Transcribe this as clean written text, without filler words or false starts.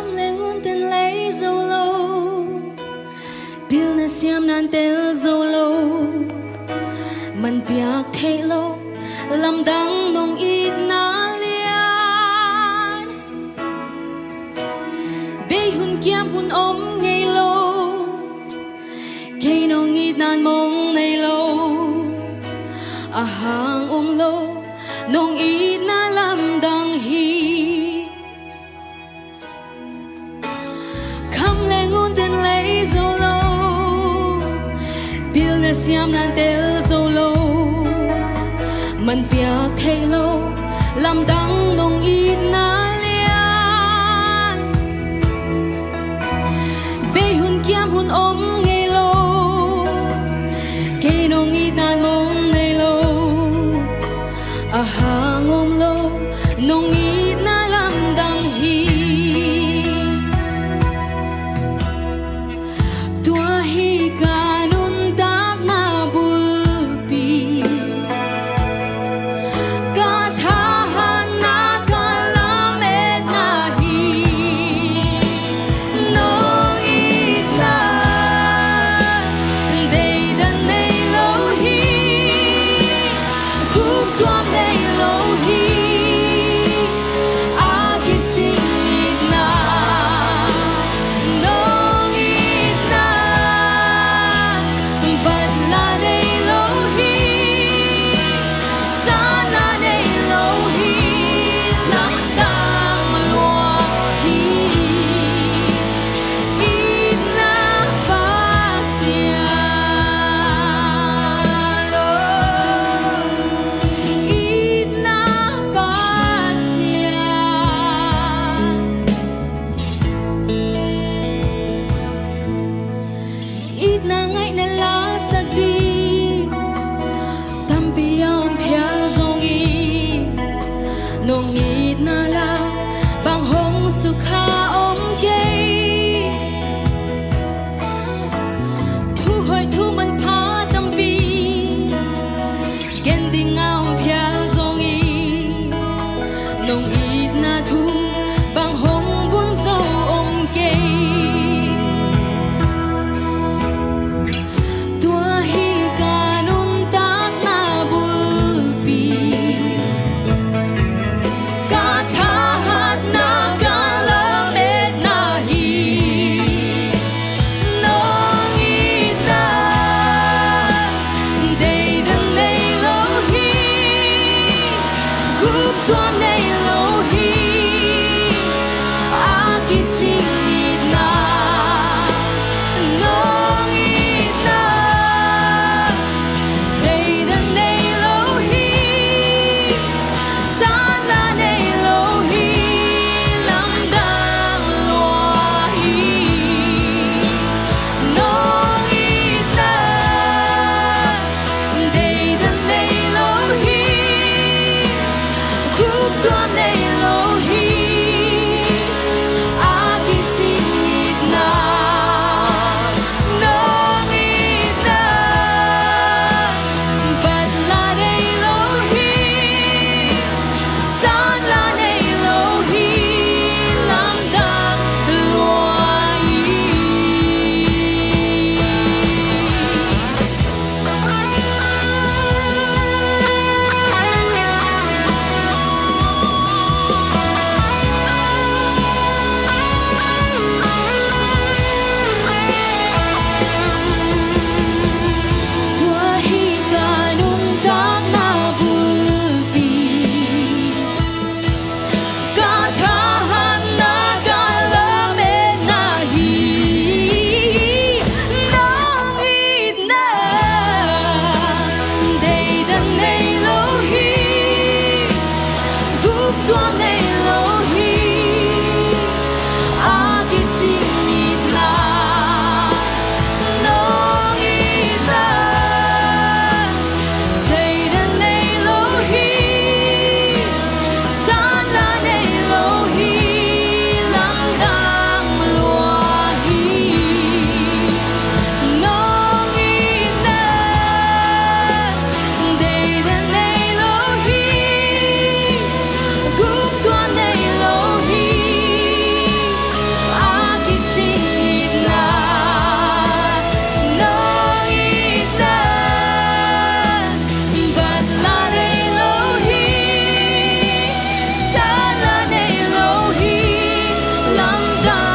khăm lên ngôn tên lấy dâu lâu bil na xiêm nan tel dâu lâu man piak thay lâu làm đắng nông ít na lian bê hun kiam hun ôm ngày lâu cây nông ít nan mong ngày lâu à hàng lâu nông ít na làm đắng hi khăm lên ngôn tên lấy dâu lâu bil na xiêm nan tel dâu lâu man piak thay lâu làm đắng nông ít na lian bê hun kiam hun ôm ngày lâu cây nông ít nan mong ngày lâu à hàng ôm lâu nông ít na làm đắng hi tua hi ca nun tak na bulpi ka thahan da